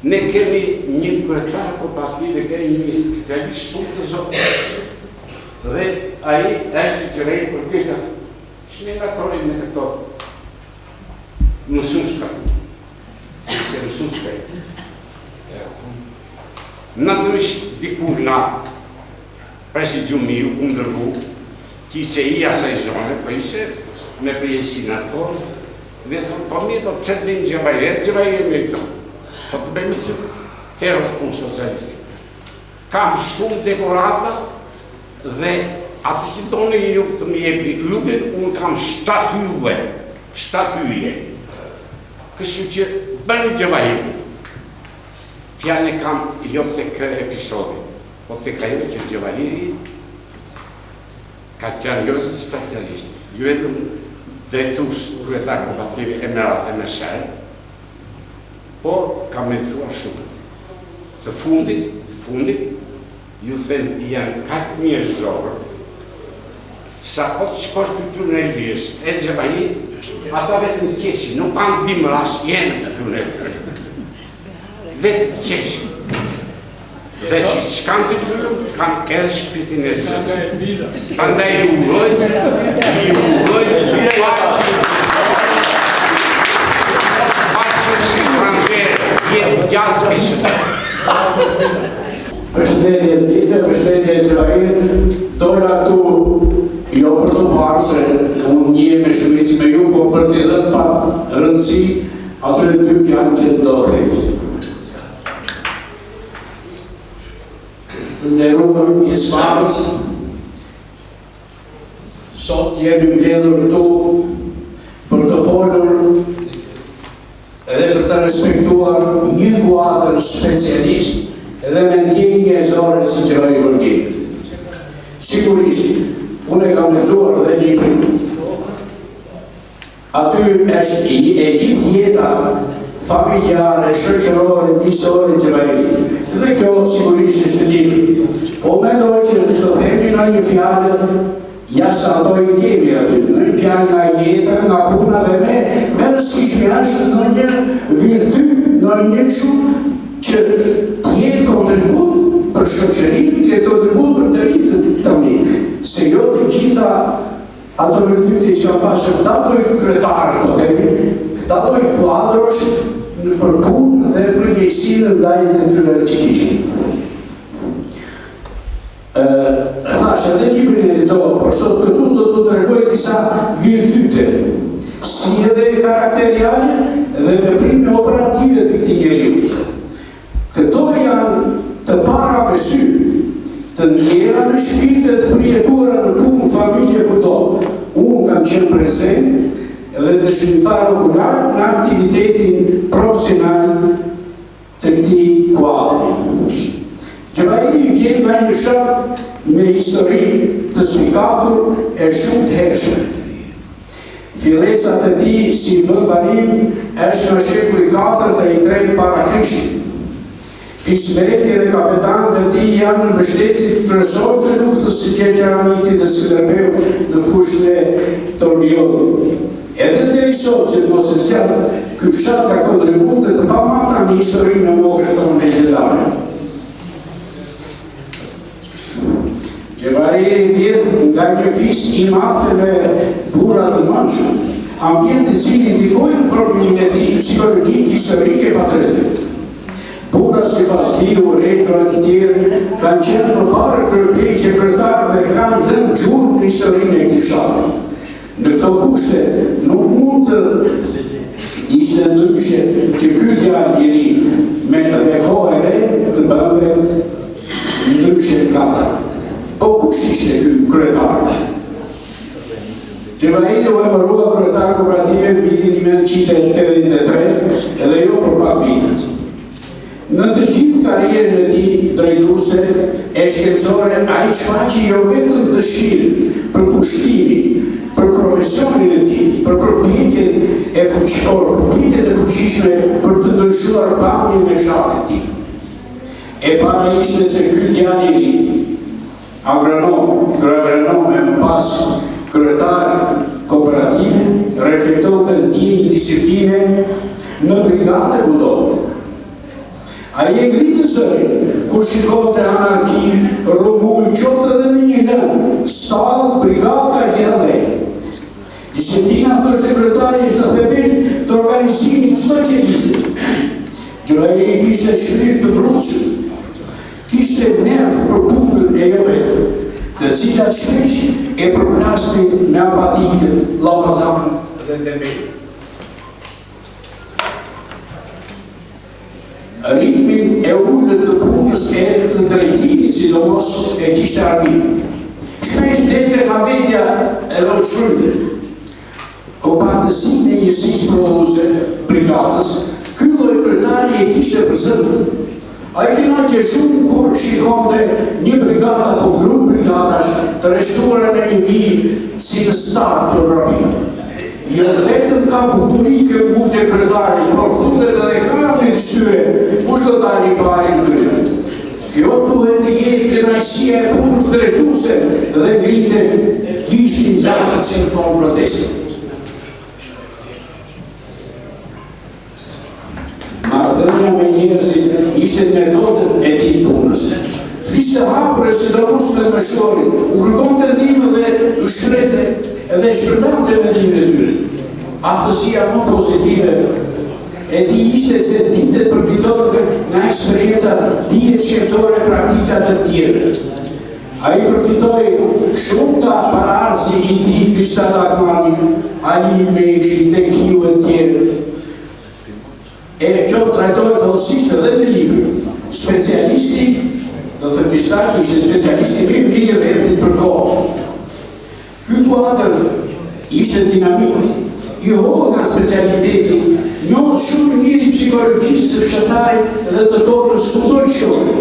Speaker 8: ne kemi një kryetar për parti dhe kemi një specialist shumë të zotë. Dhe aji është që rejë për këtë, që ne nga thori me këto mësushka, se mësushka e. Natërisht dikur na presidiumi ju kundërvu, që ishe i asaj zone, për ishe me përjesin ato, dhe thonë, po mirë, do të qëtë bëjmë gjëvajet me këto. Po të bëjmë që herë është punë socialistë. Kam shumë dekorata dhe atë që doni ju të më jepi juve, unë kam 7 hyje. Kështu që bëjmë gjëvajet. Fjallë kam jo të kë episodi, po të kajeve që gjëvajiri ka qenë jo të specialistë. Ju edhëm drejtus kryetar kooperative MSR, por kam mentuar shumë. Të fundit, ju thënë janë kaq njerëzorë, sa po të shkosh për të në Elvires, e gjëvajit, ata vetëm qeshi, nuk kanë dimras, jenë të të në Elvires. Vetë qeshi. Dhe që s'kam të tërëm, kam edhe shpitin e zërë. Andaj ju urojë,
Speaker 6: Përshëndetje dite, përshëndetje Gjëvajir, dora këtu jo për të parë se unë një me shumici me ju, po për të dhënë pak rëndësi atyre 2 fjallë që të do të thejë. Të nderuar pjesëmarrës, sot jemi mbledhur këtu për të folur edhe për të respektuar një kuadër specialist edhe me ndjenjë njerëzore si Gjëvajir Gorgjevi. Sigurisht, unë e kam lexuar dhe librin. Aty është e gjithë jeta familjare, shoqërore, miqësore Gjëvajirit. Dhe kjo sigurisht është libri. Po mendoj që të themi në një fjalë, jashtë ato i kemi aty, në një fjalë nga jeta, nga puna dhe me rësisht jashtë në një virty, në një kështu që t'jetë kontribut për shoqërinë, t'jetë kontribut për të rritë të mirë. Se jo të gjitha ato virtyte që ka pasur këta doj kryetarë, po themi, këta doj kuadrosh për punë dhe për njësinë ndaj të tyre që kishin. Thash edhe librin e lexova, por sot këtu do të tregoj disa virtyte, si edhe karakteriale dhe veprime operative të këtij njeriu. Këto janë të para me sy, të ndjera në shpirtet të përjetuara në punë, familje kudo. Unë kam qenë prezent dhe dëshmitar okular në aktivitetin profesional të këtij kuadri. Gjëvajiri vjen nga një fshat me histori të spikatur e shumë të hershme. Fillesat e tij si vëndbanim është nga shekulli 4 dhe i 3 para Krishtit. Fismeti dhe kapetanët e tij janë në mbështetësit kryesor të luftës së Gjergjaramiti dhe Skënderbeu në fushën e Torbjollit. Edhe deri sot që mos e zgjat, ky fshat ka kontribute të pamata në historinë e mokës tonë legjendare. Gjëvajiri vjedh nga një fis i madh me burra të mençur, ambient i cili ndikoi në formimin e tij psikologjik, historik e patriotik. Burra si Fastiu, Reqo e të tjerë kanë qenë më parë kërpjeqe vërtet dhe kanë dhënë gjurmë në historinë e këtij fshati. Në këto kushte nuk mund të ishte ndryshe që ky djalë i ri me edhe kohë e re të bënte ndryshe nga ata. Po kush ishte ky kryetar? Gjëvajiri u emërua kryetar kooperative në vitin 1983 edhe jo për pak vite. Në të gjithë karrierën e tij drejtuese e shkencore, ai shfaqi jo vetëm dëshirë për kushtimin, për profesionin e tij, për përpjekjet e fuqishme për të ndryshuar pamjen e fshatit të tij. E para ishte se ky djalë i ri, agronom, kryeagronom e më pas kryetar kooperative, reflektonte ndjenjë disipline në brigade kudo. A i ngritë zërin, kur shikonte anarki, rumull, qofte dhe në një lënë, stallë, brigada e gjendej. Disiplina të sekretari ishte në themel të organizimit çdo qelizit. Gjoheri kishte shpirt të vrruçshëm, kishte nerv për punën e jo vetëm, të cilat shpesh e përplasnin me apatikën, llafazanën dhe demelin. Ritmin e ullët të punës e të drejtimit, sidomos e kishte armitë. Shpesh dete nga vetja edhe o qfrynte. Kompaktësinë e njësisë prodhuese brigadës, ky lloj kryetari e kishte për zënë. Ai kënaqej shumë kur shikonte një brigadë apo grup brigadash të rreshtuara në një vijë si në start të vrapimit. Jo vetëm ka bukuri që mund të kryetari, por futet edhe karmi të shtyre, kush do tani pari në krye. Kjo duhet të jetë kënaqësia e punës drejtuese dhe ngrinte gishtin lart si në formë proteste. Marrëdhënia me njerëzit ishte metodën e tij punës. Fliste hapur e sidomos me mëshorin, u kërkonte ndihmë dhe u shprehte edhe shpërndante mendimin e tyre. Aftësia më pozitive e tij ishte se ditë përfitonte nga eksperienca, dije shkencore, praktika të tjera. Ai përfitoi shumë nga paraardhësi i tij, Kristal Akmani, Ali Meqi, Tekiu e tjerë. E kjo trajtohet hollësisht edhe në libër. Specialisti, do të Kristall ishte specialisti më i mirë vetë për kohë. Ky kuadër ishte dinamik, i hollë nga specialiteti, njohë shumë mirë i psikologjisë së fshatarit dhe të tokës kudo i shohë.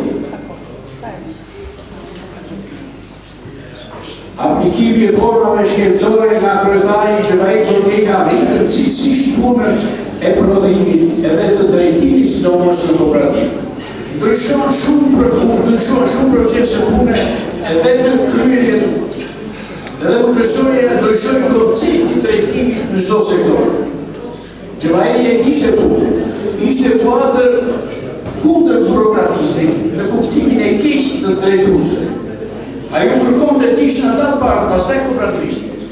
Speaker 6: Aplikimi i formave shkencore nga kryetari Gjëvaj Koteka arritën cilësisht punën e prodhimit edhe të drejtimit sidomos në kooperativë. Ndryshon shumë procese pune edhe në kryerjen edhe më kryesorja ndryshon konceptin drejtimit në çdo sektor. Gjëvaji e kishte punë, ishte kuadër kundër burokratizmit në kuptimin e keq të drejtuesve. Ai u kërkonte të ishte ata të parë, pastaj kooperativistit.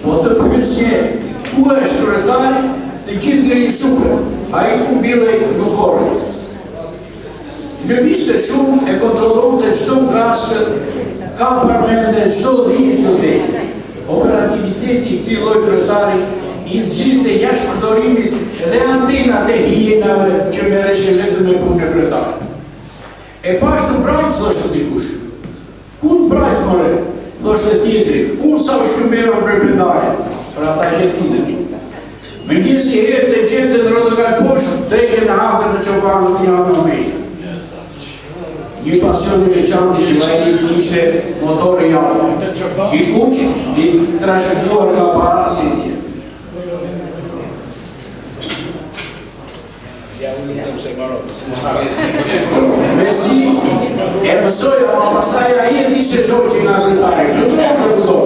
Speaker 6: Po të pyesje ku është kryetari, të gjithë ngrihen supër, ai ku mbillej nuk korrej. Lëvizte shumë e kontrollonte çdo ngrasje, ka përmende çdo dhimbje në vete. Operativiteti i këtij lloji kryetari i nxilte jashtë përdorimit dhe antenat e hijenave që merreshin vetëm me punën e kryetarit. E pash në brajt, thoshte dikush. Ku në brajt, more? Thoshte tjetri. Unë sa u shkëmbeva për prendarit, për ata që e thinen. Mëngjesi herë të gjente në Rodogal poshtë, drejke në hante në Çobanët të janë në mejtë. Një pasion i veçantë që vajrit ishte motori javë. I kuq, i trashëguar nga parasi e tje. Mesi e mësoj, ama pastaj a i e di se gjoqi nga kryetari, fluturon të kudo.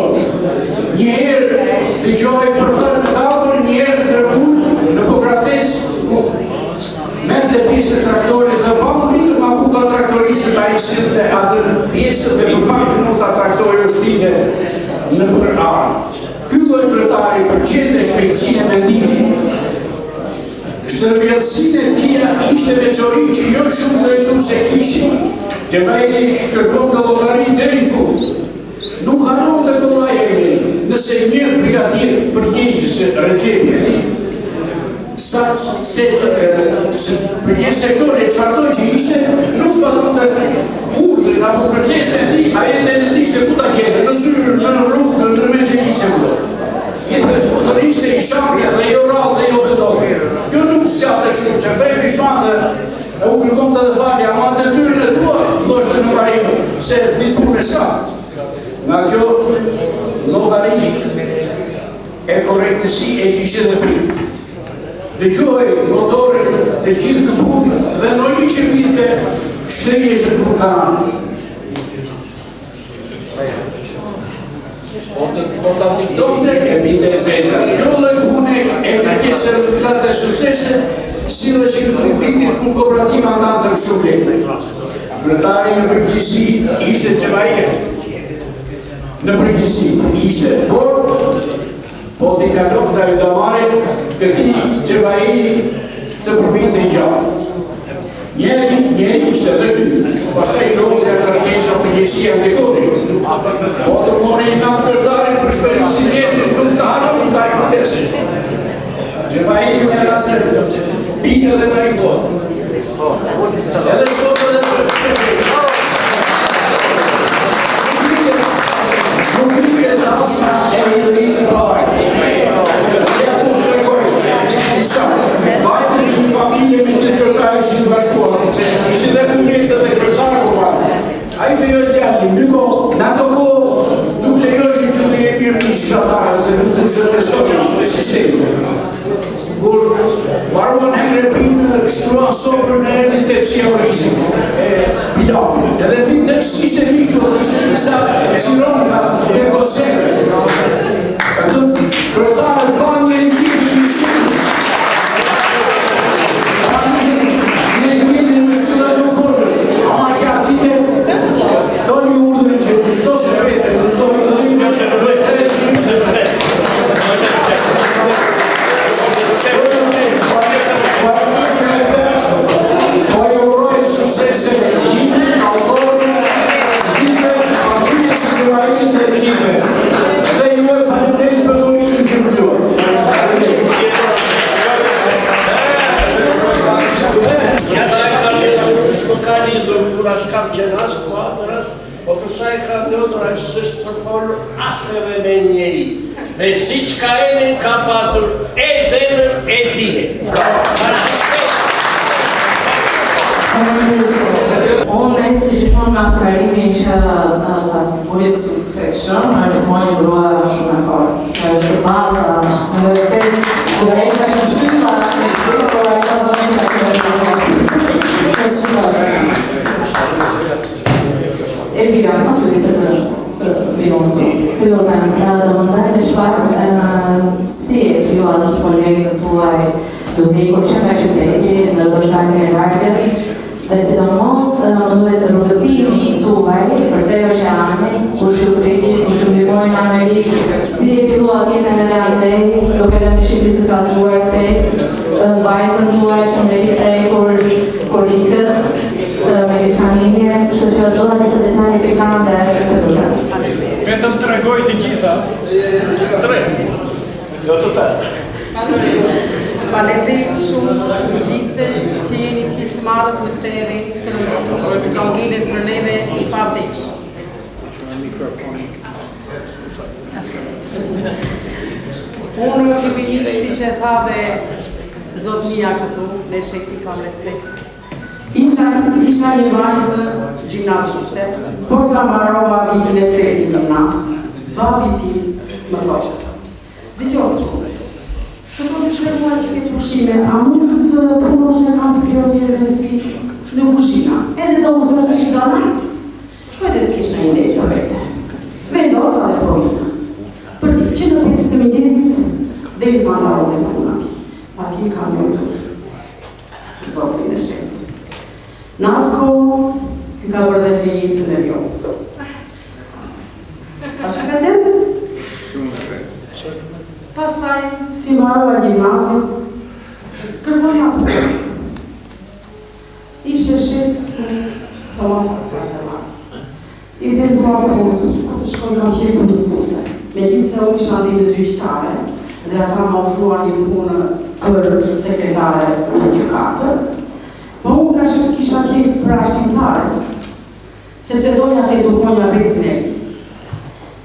Speaker 6: Njëherë të gjoj përbër në kapër, njëherë në Tregull, në Pokratec, merte pjesë të traktorit dhe pa më rritur ma puka traktoristët a i sirte atër pjesët dhe për pak minuta traktori u shtite në për arë. Ky lloj kryetari përqendrej shpejtësinë e mendimit. Shtërvjelësinë e tij ishte veçori që jo shumë drejtuese kishin, që vajri që kërkonte llogari deri në fund. Nuk harronte kollajë, nëse një brigadir përgjigjës se Recepi për një sektor e qartoj që ishte, nuk zbatonte urdhrin apo kërkesën e tij, ai ende në dishte ku ta gjente, në zyrë, në rrugë, në mërgjegise më. Thërë ishte i shakja dhe jo rallë dhe jo vendore. Kjo nuk zgjate shumë, që prej pishmande e u kërkonte dhe falja, ma detyrën e tua, thoshte në marimë, se ditë punë e s'ka. Nga kjo llogari e korrektësi e kishte dhe frikë. Dëgjoj motorin të gjithë në punë dhe në një që vite shtrijesh në furkanë. ta diktonte e binte e zezë. Kjo lloj pune e të kishte rezultate dhe suksese, sillesh në fund vitit ku kooperativa ndante më shumë lekë. Kryetari në përgjithësi ishte Xhevaia. Në përgjithësi ishte, po t'i kalon dhe të marrin këti Xhevaia të përbinte gjallë. Njeri ishte dhe ky, pastaj lodhja kërkesa përgjegjësia ndikoni. Po të mori nga kryetari për shpërimin e jetës për të harruar ndaj kujdesit. Xhevaia në rast të binte dhe nga i kohë. Edhe shkopë dhe për nuk rritet asma e idërini parë. Ja fu të tregoj, disa, vajtë në një familje me të kryetari që të bashkuar, se ishte dhe punete dhe kryetari kuar. A i fejoj djallin, miko, në ato kohë nuk lejoshin që të jepim një shkatare, se nuk të shëtestojnë sistemi. Kur marruan Hengrepinë, shtruan sofrën e erdi tepsia orizin, pilafin. Edhe vitë s'kishte mishë, por kishte disa cironka dhe konserve. Kryetarët pa njëri tjetrin në shtyllë. Pa njëri tjetrin në shtyllë dhe nuk folën. Ama që atite, do një urdhën që në shto se vete, në shto një dhërinë, do të herë që mishë në vete. Successe libri, autori, gjithë familjes së Xhevairit dhe gjithë. Dhe ju e falenderit për durimin që më duhet.
Speaker 9: Ka lidhur kur as kam qenas, po atëras, po përsa e ka ndodhur as s'është përfolur as edhe me njeri. Dhe siç ka emrin ka patur e zemrën e dije.
Speaker 3: Unë e si gjithmonë me atë parimin që pas burit të suksesshëm, është gjithmonë një grua shumë e fortë. Që është baza, në vërtet, Xhevaia ka qenë shtylla e shpirtit, por ai ka dhënë një akoma të fortë. Është shumë. Elvira, mos më ditë të minuto. Të lutem, do më ndajë shpar si e ju atë kolegët tuaj duke i kur që nga qyteti në rëdojkarin e largët, dhe sidomos më duhet rrugëtimi tuaj për te oqeanit, kur shqipëti, kur shqiptimojnë në Amerikë, si e fillua tjetën e realitej, duke në në Shqipëri të trasuar këte, vajzën tuaj që më detitej kur ikët, me këtë familje, kështu që doha disa detaje pikante të lutem.
Speaker 9: Vetëm të regoj të gjitha, tre, jo të të.
Speaker 10: Falenderit shumë të gjithë që jeni pjesëmarrës në këtë event të rëndësishëm të kangilit për neve i pavdesh. Unë fillimisht si që tha dhe Zot Mia këtu, me shekti kam respekt. Isha një vajzë gjimnaziste, por sa mbarova vitin e 3 në gjimnaz, babi tim më thotë. Dëgjoj këtu. Të të shkërmuaj që këtë pushime, a mund të punosh në kampë pionierëve si në kushina, edhe do më zërë që zanat? Këtë të kishë në një lejtë të vete. Vendosa dhe provina. Për që në 15 dhe i zanarot e punat. A ti kam njëtur. Zotin e shetë. Në atë kohë, kë ka bërë dhe fejisën e vjotës. A shë ka tjenë? Pastaj, si mbarova gjimnazin, kërkoja punë. Ishte shef Thomas Tasevar. I them dua punë, ku të shkoj kam qenë mësuese. Me ditë se unë isha ndihmë zyrtare dhe ata më ofruan një punë për sekretare në gjykatë. Po unë kisha qef për arsimtare, sepse doja të edukonja Brezneri.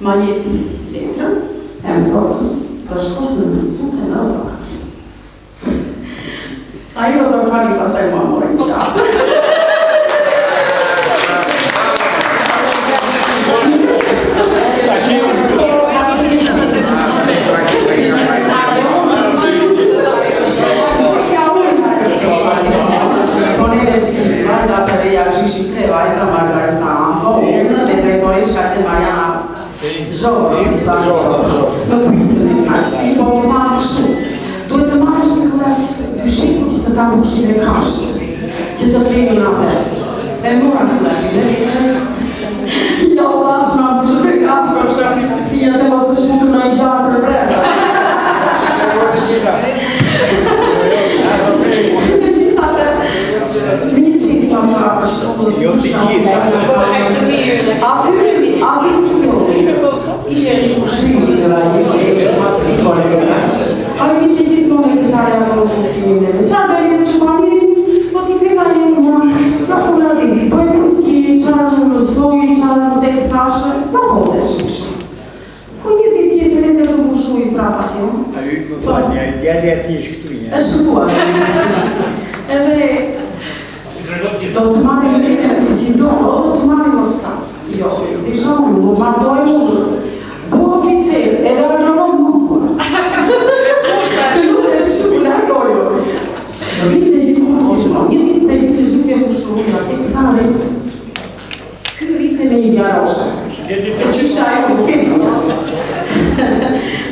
Speaker 10: Ma jep letrën, e më thotë, për shkosh në mësuese në autokar. Ajo autokari pasaj më mori në qatë. Poneve si, vajza të reja që ishim tre vajza Margarita Ampo, unë dhe drejtorisht ka të Mariana Zhore, sa në pritë, si po më thanë kështu. Duhet të marrësh një klef dy shekut që të ta mbushin e kashtë, që të fremin atë. E mora klefin, ja u dash nga mbushin e kashtë, përshë pija të mos të shmutu në i gjarë për breda. Një qikë sa më afashtohës, aty të tjohë, ishe një pushimi që la një pasri kolega. A i viti ditë më në këtare ato në filmine. Qarë beri në që ma mirë, po t'i pega një më, në polarizë, po e kujtje, qarë në lësoj, qarë në dhe të thashe, në fose që shumë. Ku një ditë tjetër e të të mushu i prapa tjo?
Speaker 11: A ju më pa një, djali ati është këtu një.
Speaker 10: është këtua. Edhe, do të marri një e fizidonë, o do të marri mosca. Jo, dhe shumë, më mandoj mundër. Bu oficer, edhe agronom nukua. Të nuk e shumë largojo. Vitë e gjithë më gjithë, një ditë për ditë duke më shumë, ati këtare, kërë vitë me një gjarosha. Se që shaj u këtë.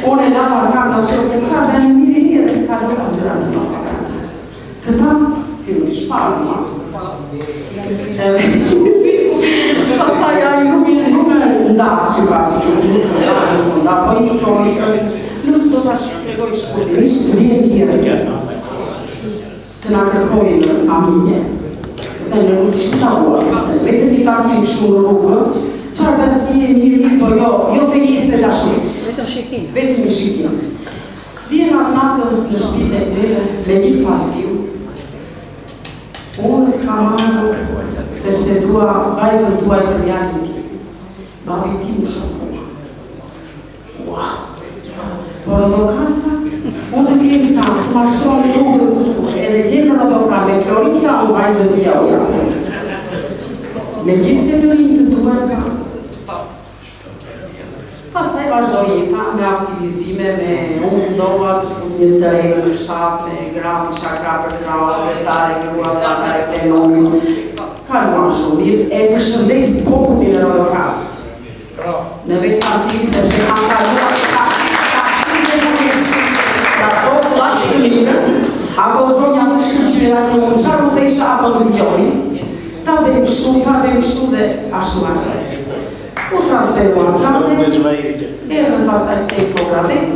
Speaker 10: Unë e lava kanë të shumë, të qa bënë mirë një dhe ka lora në granë në kanë. Këta, këmë një shparë ma. Pasaj a i nuk nda, që fasi, nuk nda, po i kërë, nuk do të ashtë pregoj shkurtimisht, vjen tjere, të nga kërkojnë në familje, dhe në nuk ishtë të uarë, vetëm i ka kim shumë rrugë, qarë dhe si e mirë, po jo fejis me dashni, vetëm i shikim. Vjen atë natë në shpite e këtëve, me gjithë fasiu, unë ka marrë, sepse vajzën tua e për djallin ti. Babi ti më shumë. Ua! Por odokan, tha, unë të kemi tha, të mashtroni rrugën këtu, edhe gjithë në odokan, me Florika, unë vajzën tja u japë. Me gjithë se të rinjë të tua, tha. Pastaj vazhdoj jeta me aktivizime, me unë ndova të fut një të rejë në shtatë, me grafi, shakra për krau, vetare, grua, satare, fenomit. Kaluan shumë mirë, e përshëndes popullin e Rodokavit. Në veçanti, sepse kanë kaluar ka shumë dhe mënesi, da popullat që të mirë, ato zonja të shkëqyre atë më qarë të isha ato në ligjoni, ta bëjmë shtu dhe ashtu ashtu. U transferuan qante, e në pasaj të po gradec,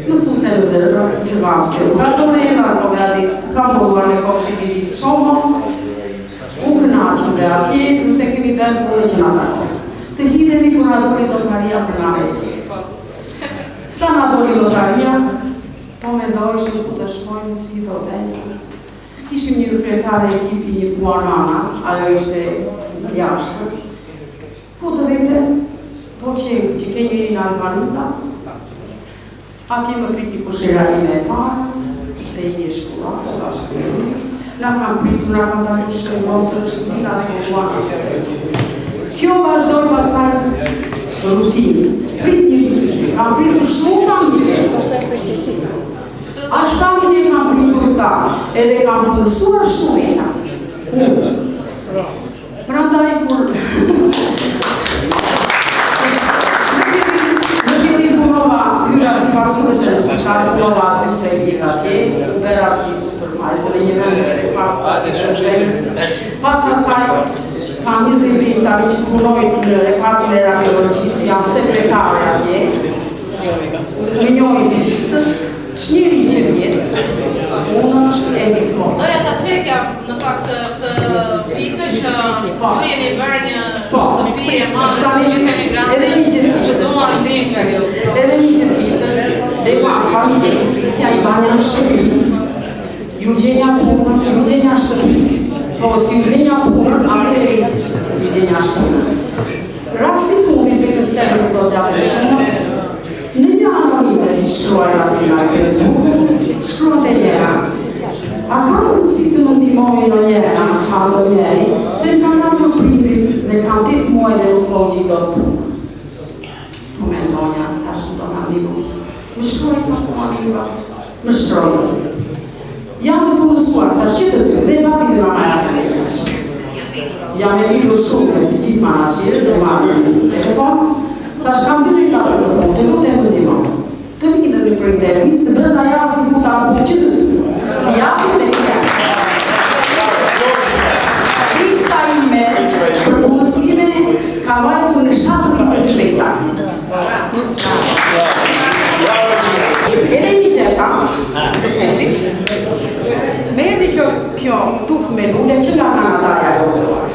Speaker 10: mësuse në zërvase, u gradore e në po gradec, ka përduar në kopshë i bitë qomo, u kënaqëm dhe atje, në të kemi bërë punë që nga tako. Të hidemi për nga dori lotaria për nga vejtë. Sa nga dori lotaria, po me dojë që ku të shkojnë si do bëjnë. Kishim një kryetare ekipi një puanana, ajo ishte në jashtë. Po të vete, po që kemi në Albanuza, ati më priti kushirani me parë, dhe i një shkua, të bashkë me një. Nga kam pritu, nga kam bërë shumë motër, shpina dhe kuanës. Kjo vazhdoj pasaj rutinë. Priti rutinë, kam pritu shumë familje. Ashtë familje kam pritu sa, edhe kam pëllësuar shumena. Prandaj kur... Se qarë punova 2-3 vjetë atje, u bera si supervisor e një vend e repartë të zemës. Pas asaj, kam 20 vjetë tani që punoj në repartën e radiologjisë, jam sekretare atje. Më njojë vishtë, që njëri që vjetë, unë e një kohë.
Speaker 12: Doja ta qekja në fakt këtë pikë që ju jeni bërë një shtëpi e madhe të gjithë emigrantët që duan ndim nga ju.
Speaker 10: Edhe një që tjetër, dhe ka familje të krisja i banja në shtëpi, ju gjenja punën, ju gjenja shtëpi. Po, si ju gjenja punën, atëre ju gjenja shtëpi. Rasti fundit e këtë të të të zjatë shumë, në një anonime si shkruajnë aty nga Facebook, shkruajnë e njëra. A ka mundësi të më ndihmojë në njëra, ato njeri, se më kanë nga për pritit dhe kam 8 muaj dhe nuk po gjithë do të punë. Momentonja, ashtu do të ndihmojë. Më shkrojt më punë më shkrojt. Jam të punësuar, thash që të ty, dhe babi dhe mama e të një. Jam e lidur shumë të tip manager dhe marrë në telefon, Tash kam 2 veta për në punë, të lutem më ndihmo. Të lidhe në për intervistë, brenda javës si puta në punë që të japim me tjerë. Krista ime për punësime ka vajtu në 70 veta. Edhe një gjeka, të fundit, me erdi kjo tuf me lule që nga Kanadaja e odhëruar.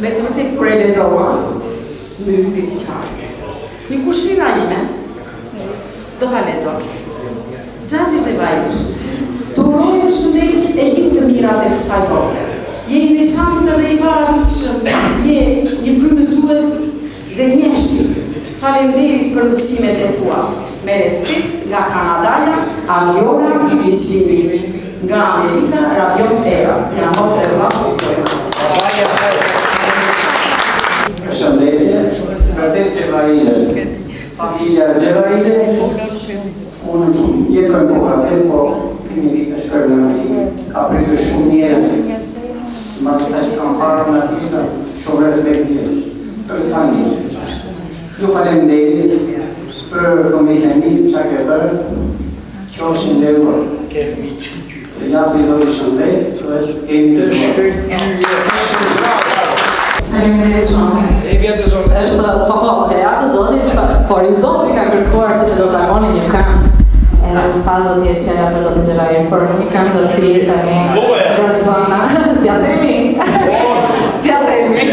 Speaker 10: Me të vërtet për e lexova, më hypit i qartë. Një kushira ime, do ta lexoj. Gjaxhi Xhevaish, të uroj më shëndet e gjithë të mirat e kësaj bote. Je i veçantë dhe i paritshëm, je një frymëzues dhe njeshti. Faleminderit për mësimet e tua. Me respekt nga Kanadaja, Angiola Mislimi. Nga Amerika, Radio Tera. Jam motre vlasi pojma.
Speaker 4: Përshëndetje, vërtet Xhevailës. Familja Xhevaile, unë jetoj po atë, po një vit të shkoj në Amerikë. Ka pritur shumë njerëz. Që ma të thashtë kam parë në atë, shumë respekt njësë. Për kësa njërë. Ju faleminderit për fëmijët e mi që ke bërë, që është nderuar. Të japi dhe shëndet, dhe që kemi të smërë.
Speaker 3: Faleminderit shumë. Është po të atë zotit, por i zoti ka kërkuar se që do zakoni një këngë. Edhe më pas do t'jetë fjalla për zotin Xhevair, por një këngë do t'jetë tani nga zona. T'ja themi. T'ja themi.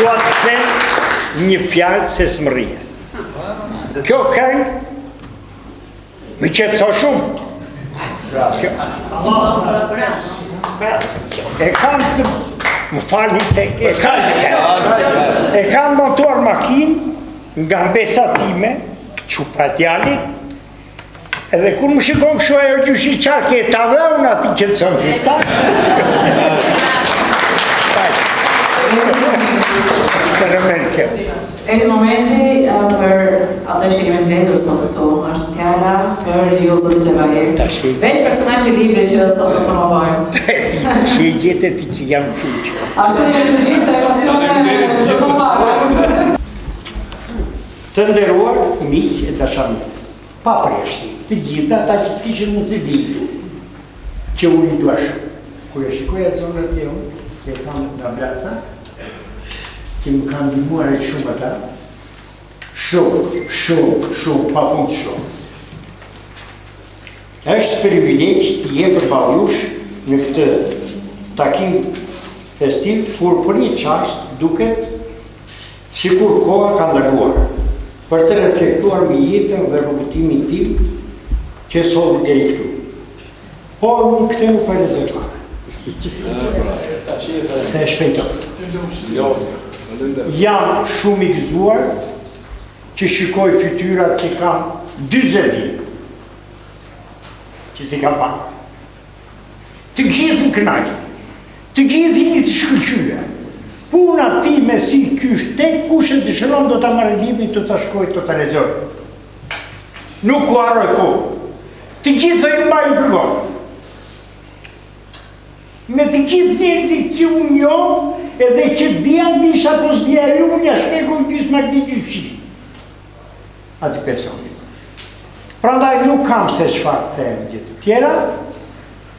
Speaker 11: dua të them një fjalë se s'mërrije. Kjo këngë më qetëso shumë. E kam të... Më falni se e kam montuar makinë nga mbesa time, qupa djalit, edhe kur më shikon kështu ajo gjyshi qarke e ta dhe unë ati që të sëmë të
Speaker 3: Erdhi momenti për atë që kemi mbledhur sot këtu, është fjala për ju zotë Xhavahir. Vetë personazhi i librit që sot po promovojmë.
Speaker 11: Që i gjetet që jam fuqë.
Speaker 3: Ashtu jemi të gjithë se emocione që po marrë.
Speaker 11: Të nderuar miq e dashamirë, pa preshti, të gjitha ata që s'kishin mund të vinë, që unë i dua shumë. Kur e shikoja zonat e unë, që kam nga Blaca, që më kanë ndihmuar e shumë ata, shumë, pa fund shumë. Është privilegj të je përballjush në këtë takim festiv, kur për një çast duket sikur koha ka ndaluar për të reflektuar me jetën dhe rrugëtimin tim që sot deri këtu. Por unë këtë nuk po e lexoj fare. Se e shpejtoj. Jam shumë i gëzuar që shikoj fytyrat që kam 40 vjet që si kam parë. Të gjithë më kënaqni, të gjithë jeni të shkëlqyer. Puna time si kysh tek kush e dëshiron do ta marrë librin të ta shkoj të ta lexoj. Nuk u harroj kohë. Të gjithë ju mbajnë përgojë. Me të gjithë njerëzit që unë njoh, edhe që dia nisha po s'dia ju, unë ja shpjegoj gjysmë një gjyshi. Ati personi. Prandaj nuk kam se çfarë them gjë të tjera.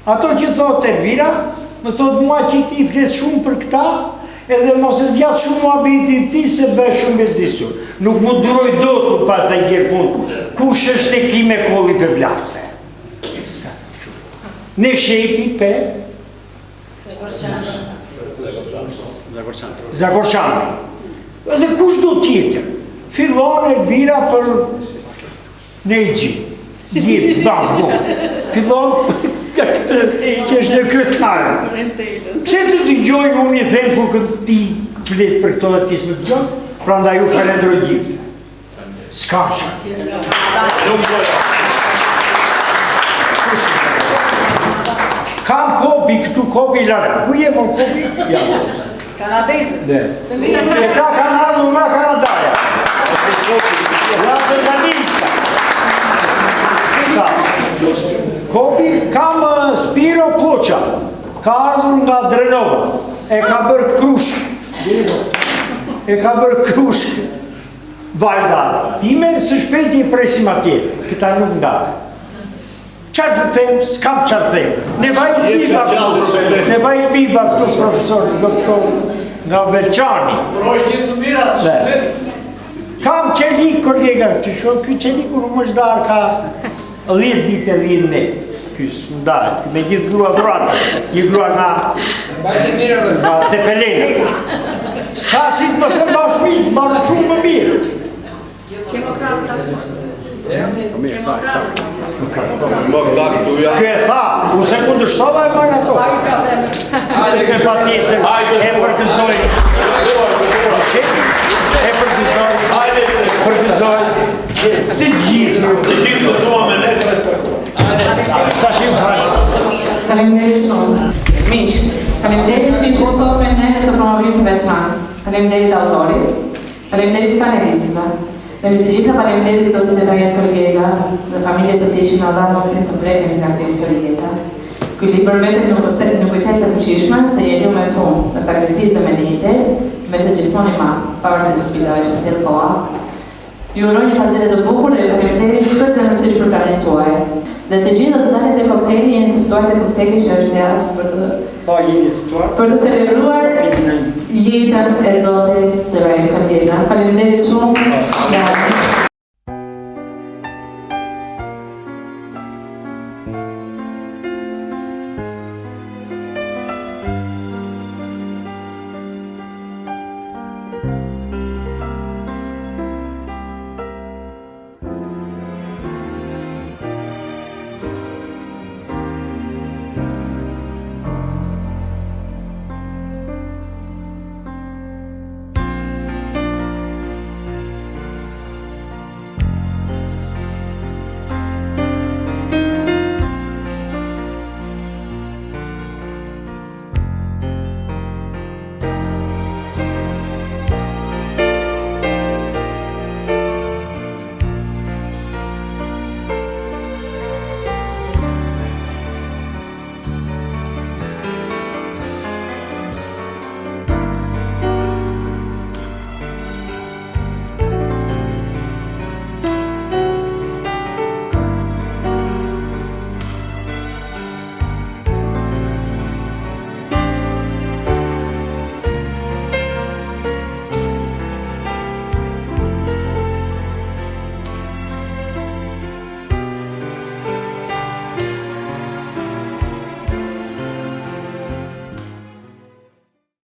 Speaker 11: Ato që thotë Elvira, më thotë mua që ti flet shumë për këta, edhe mos e zgjat shumë muhabetin ti se bëj shumë bezdisur. Nuk më duroj dot u pa të gjerë punë. Kush është e ki me kolli për Blace? Në shepi pe Zagorçani. Edhe kush do tjetër? Fillon Elvira për Nejgji. Gjithë, bango. Fillon që është në krytarë. Pse të dëgjoj unë i them kur ti flet për këto dhe ti s'më dëgjon? Prandaj ju falenderoj gjithë. S'ka që. Kam kopi, këtu kopi lada. Ku je mon kopi? Ja,
Speaker 10: Kanadese.
Speaker 11: Ne. E ta kanë ardhur nga Kanadaja. Ladë nga Ninka. Kopi kam Spiro Koqa. Ka ardhur nga Drenova. E ka bërë krushk. E ka bërë krushk. Vajza time, së shpejti e presim atje. Këta nuk nga. Qatë të them, s'kam qatë them. Ne vajt biba këtu profesor, doktor nga Velçani. Kam qelik, kollega, që shumë, këj qelikur u më shdar ka 10 ditë e 10 net. Këj së mdahet, me gjithë grua dhuratë, një grua nga Tepelena. S'ka si të mëse bashkëmit, marë shumë më mirë. Kjo e tha, u se kundështova e marrë ato. E pa tjetër, e përgëzoj. Përgëzoj. Të gjithë të dua me ne të respektuar. Tashim fajtë.
Speaker 3: Faleminderit shumë. Miq, faleminderit që ishte sot me ne në këtë promovim të veçantë. Faleminderit autorit. Faleminderit panelistëve. Dhe me të gjitha faleminderit zotë Xhavahir Kolgega dhe familjes së tij që na dha mundësinë të prekemi nga kjo histori jeta. Ky libër mbetet në kujtesë të fuqishme se njeriu me punë, me sakrificë dhe me dinjitet, mbetet gjithmonë i madh, pavarësisht sfidave që sjell koha. Ju uroj një pasditë të bukur dhe ju faleminderit përzemërsisht për pranin tuaj. Dhe të gjithë do të dalin te koktejli, jeni të ftuar te koktejli që është jashtë për të celebruar jetën e zotit Xhavahir Kolgega. Faleminderit shumë.